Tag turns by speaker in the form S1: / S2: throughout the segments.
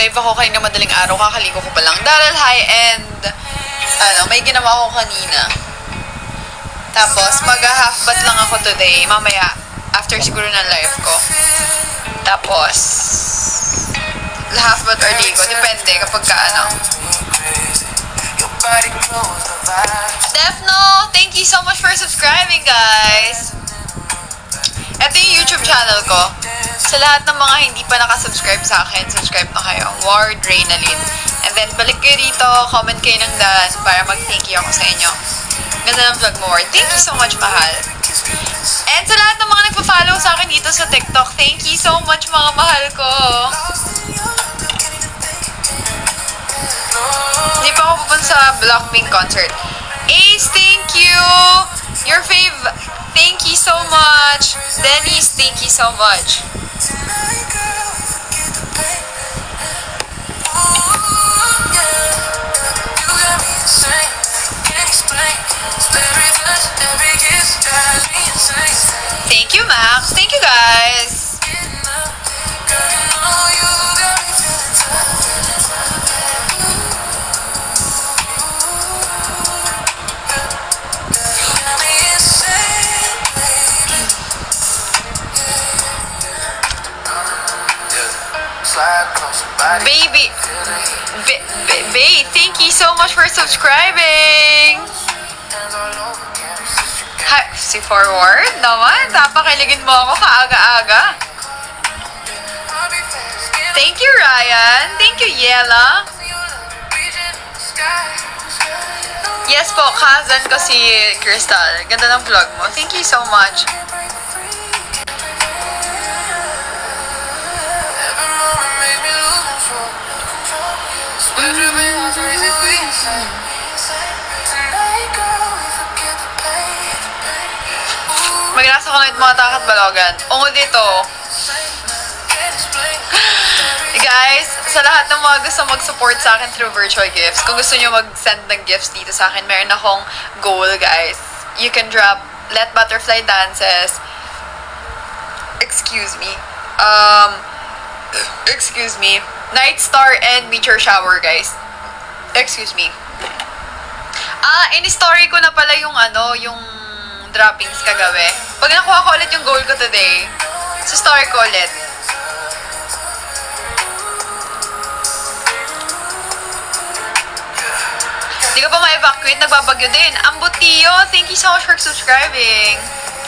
S1: nag-live ako kanina madaling araw, kakaligo ko pa lang. Daryl, hi, and may ginawa ko kanina. Tapos, mag-half bath lang ako today, mamaya, after siguro ng live ko. Tapos, half bath or ligo, depende kapag Defno, thank you so much for subscribing, guys. Ito yung YouTube channel ko. Sa lahat ng mga hindi pa nakasubscribe sa akin, subscribe na kayo. Ward Reynalyn. And then, balik kayo dito, comment kayo ng daan para mag-thank you ako sa inyo. Ganda ng vlog mo, Ward. Thank you so much, mahal. And sa lahat ng mga nagpa-follow sa akin dito sa TikTok, thank you so much, mga mahal ko. Hindi pa ako pupunta sa Blackpink concert. Ace, thank you! Your fave, thank you so much. Dennis, thank you so much. Thank you, Max. Thank you, guys. Babe, thank you so much for subscribing. Hi, si Forward naman. Tapakiligin mo ako kaaga-aga. Thank you, Ryan. Thank you, Yela. Yes po, cousin ko si Crystal. Ganda ng vlog mo. Thank you so much. Magrasa ko ng mga takat balogan. Ungo dito. Guys, sa lahat ng mga gusto mag-support sa akin through virtual gifts, kung gusto nyo mag-send ng gifts dito sa akin, meron akong goal, guys. You can drop Let Butterfly Dances. Excuse me. Night Star and Meteor Shower, guys. Excuse me. In-story ko na pala yung yung droppings kagabi. Pag nakuha ko ulit yung goal ko today, sa story ko ulit. Hindi ka pa ma-evacuate, nagbabagyo din. Ang Butiyo, thank you so much for subscribing.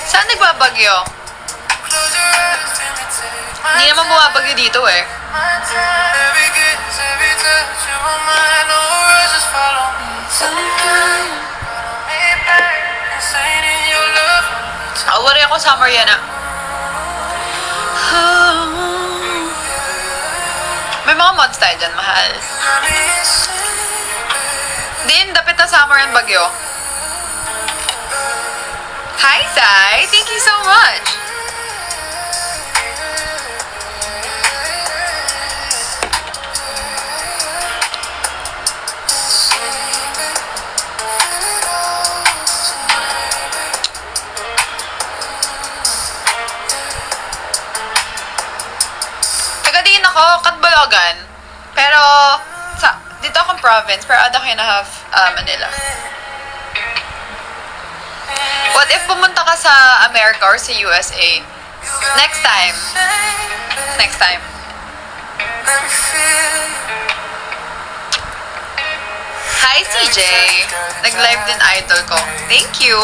S1: Saan nagbabagyo? Hindi naman bumabagyo dito eh. Awari ako sa Mariana. May mga mods tayo dyan, mahal. Din, dapit na summer and bagyo. Hi, Sai! Thank you so much! Taga-din ako, Katbalogan. Pero, dito akong province, pero ada kayo na have Manila. What if pumunta ka sa America or sa USA? Next time. Next time. Hi, CJ. Nag-live din idol ko. Thank you.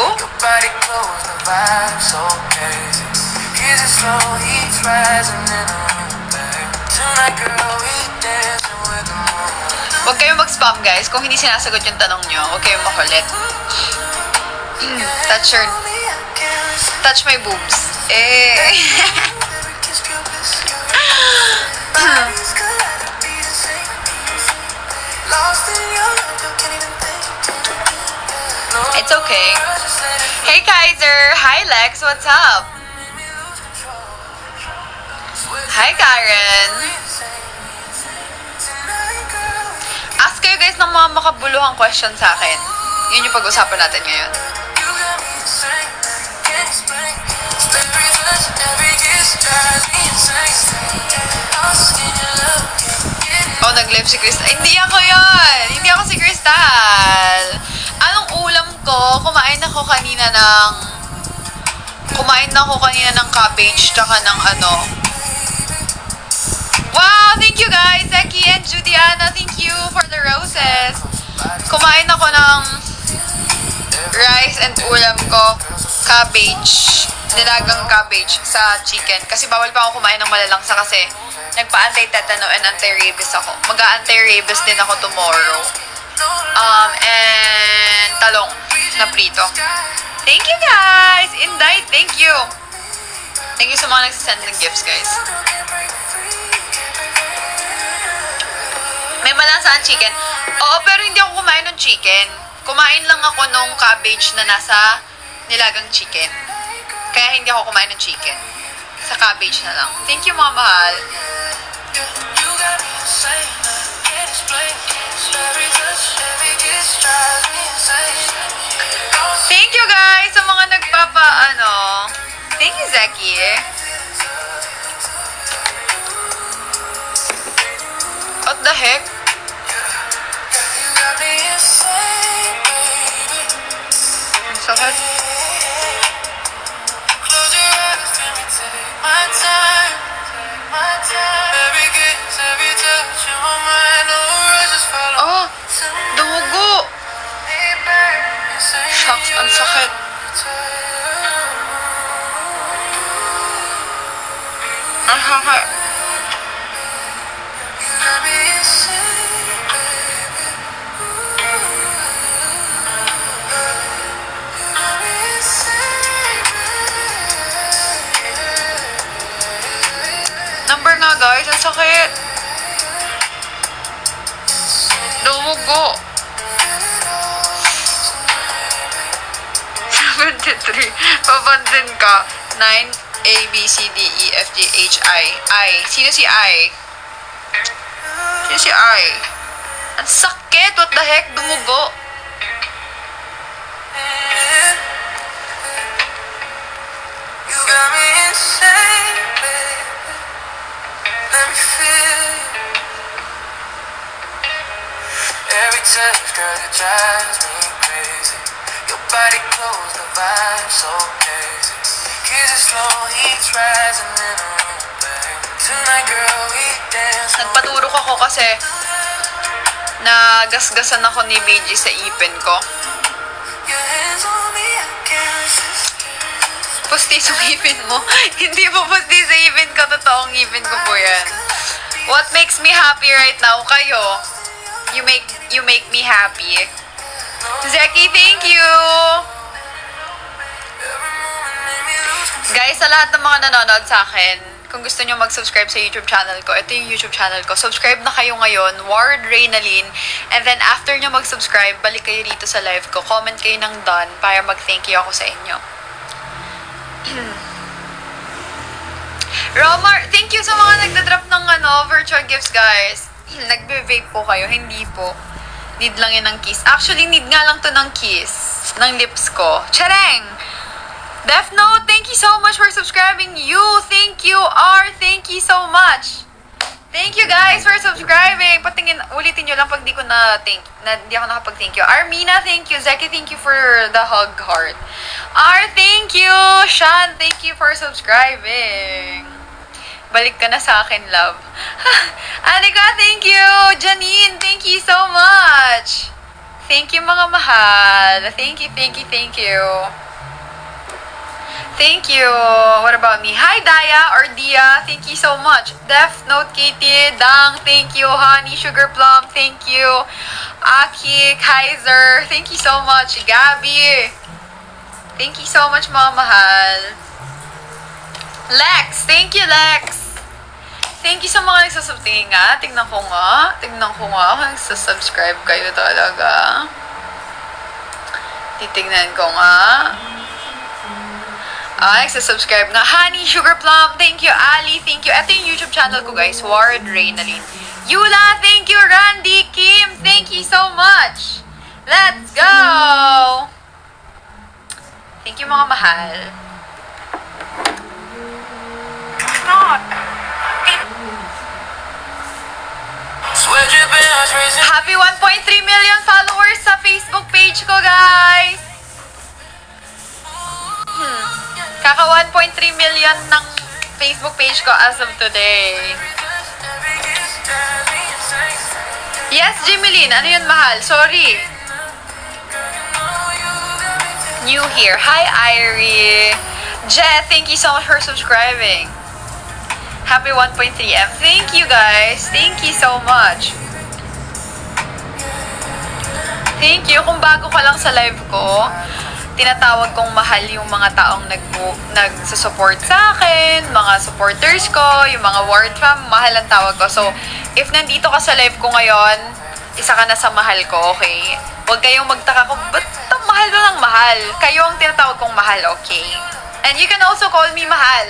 S1: Huwag kayong mag-spam, guys. Kung hindi sinasagot yung tanong nyo, huwag kayong makulit. Touch my boobs. It's okay. Hey, Kaiser. Hi, Lex. What's up? Hi, Karen. Ask kayo, guys, ng mga makabuluhang question sa akin. Yun yung pag-usapan natin ngayon. O, Oo, nag-live si Crystal. Hindi ako yon. Hindi ako si Crystal. Anong ulam ko? Kumain ako kanina ng cabbage tsaka ng ano. Wow! Thank you guys! Zeki and Judiana, thank you for the roses. Kumain ako ng rice and ulam ko. Cabbage. Nilagang cabbage sa chicken. Kasi bawal pa ako kumain ng malalangsa kasi nagpa-anti-tetano and anti-rabies ako. Mag-anti-rabies din ako tomorrow. And talong na prito. Thank you guys! Inday, thank you! Thank you sa mga nagsasend ng gifts, guys. May malansaan chicken. Oo, pero hindi ako kumain ng chicken. Kumain lang ako nung cabbage na nasa nilagang chicken. Kaya hindi ako kumain ng chicken. Sa cabbage na lang. Thank you, mga mahal. Thank you, guys, sa mga Thank you, Zeki. What the heck? Ang sakit. Oh, dumugo. Shucks, ang sakit. Ang sakit. Number nga guys, ang sakit. Dumugo. 73. Papansin ka. 9, A, B, C, D, E, F, G, H, I. I. Sino si I? Sino si I? Ang sakit! What the heck? Dumugo. You got me insane, baby. Let me feel you. Every touch, girl, it drives me crazy. Your body close, the vibe so crazy. Kiss it slow, heat's rising in the room, babe. Tonight, girl, we dance. Nagpaturok ako kasi nagasgasan ako ni BG sa ipin ko. Your hands on me, I can't resist. Pusti sa ipin mo. Hindi po pusti sa ipin ko. Totoong ipin ko po yan. What makes me happy right now? Kayo. You make me happy. Zeki, thank you! Guys, sa lahat ng mga nanonood sa akin, kung gusto nyo mag-subscribe sa YouTube channel ko, ito yung YouTube channel ko. Subscribe na kayo ngayon, Ward Reynalyn. And then after nyo mag-subscribe, balik kayo dito sa live ko. Comment kayo ng done para mag-thank you ako sa inyo. Romar, thank you sa mga nagdadrop ng virtual gifts, guys. Nagbe-vape po kayo, hindi po. Need lang yun ng kiss. Actually, need nga lang to ng kiss. Ng lips ko. Chareng! Death Note, thank you so much for subscribing. You, thank you, R, thank you so much. Thank you guys for subscribing. Ulitin nyo lang pag di ako nakapag-thank you. Armina, thank you. Zeki, thank you for the hug heart. R, thank you. Shan, thank you for subscribing. Balik ka na sa akin, love. Anika, thank you. Janine, thank you so much. Thank you, mga mahal. Thank you, thank you, thank you. Thank you. What about me? Hi, Daya or Dia. Thank you so much. Death Note, Katie, Dang, thank you. Honey, Sugar Plum, thank you. Aki, Kaiser, thank you so much. Gabby, thank you so much, mga mahal. Lex, thank you, Lex. Thank you sa mga nagsasubscribe nga. Tignan ko nga. Nagsasubscribe kayo talaga. Titignan ko nga. Nagsasubscribe nga. Honey, Sugar Plum, thank you. Ali, thank you. Ito yung YouTube channel ko, guys. Ward Reynalyn. Yula, thank you. Randy, Kim, thank you so much. Let's go! Thank you, mga mahal.
S2: Sweat
S1: Happy 1.3 million followers sa Facebook page ko, guys! Kaka 1.3 million ng Facebook page ko as of today. Yes, Jimeline. Ano yun, mahal? Sorry. New here. Hi, Irie. Jet, thank you so much for subscribing. Happy 1.3M. Thank you, guys. Thank you so much. Thank you. Kung bago ka lang sa live ko, tinatawag kong mahal yung mga taong nagsusupport sa akin, mga supporters ko, yung mga ward fam, mahal ang tawag ko. So, if nandito ka sa live ko ngayon, isa ka na sa mahal ko, okay? Huwag kayong magtaka kung, ba't mahal na lang mahal? Kayo ang tinatawag kong mahal, okay? And you can also call me mahal.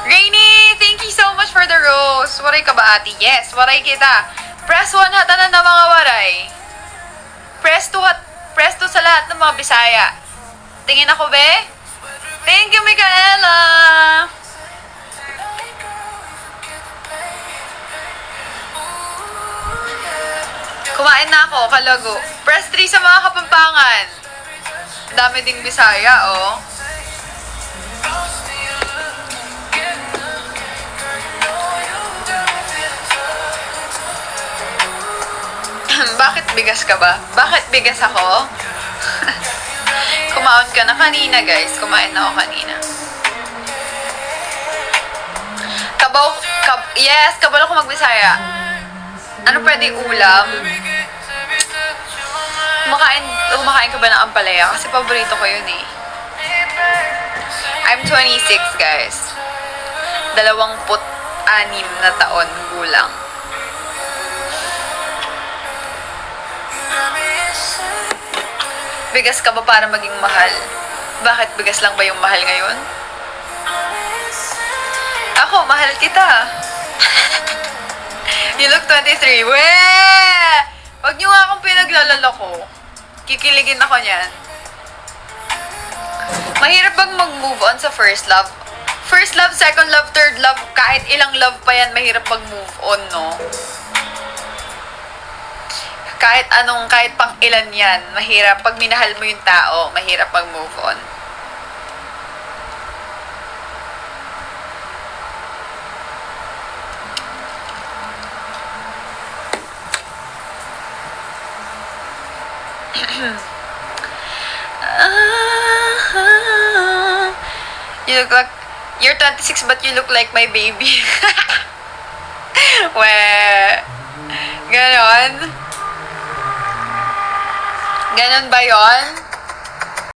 S1: Rainy, thank you so much for the rose. Waray ka ba, ate? Yes, waray kita. Press 1 hatanan na mga waray. Press 2 sa lahat ng mga Bisaya. Tingin ako, be? Thank you, Micaela! Kumain na ako, kalago. Press 3 sa mga Kapampangan. Dami ding Bisaya, oh. Bakit bigas ka ba? Bakit bigas ako? Kumaon ka na kanina, guys. Kumain na ako kanina. Yes, kabalo ko magbisaya. Ano pwedeng ulam? Kumakain ka ba ng ampalaya? Kasi paborito ko yun eh. I'm 26, guys. 26 na taon gulang. Bigas ka ba para maging mahal? Bakit bigas lang ba yung mahal ngayon? Ako, mahal kita. You look 23. Weh! Wag niyo nga akong pinaglalako. Kikiligin ako niyan. Mahirap bang mag-move on sa first love? First love, second love, third love, kahit ilang love pa yan, mahirap mag-move on, no? Kahit pang ilan yan, mahirap. Pag minahal mo yung tao, mahirap mag-move on. You're 26 but you look like my baby. Weh. Ganon? Ganon ba yon?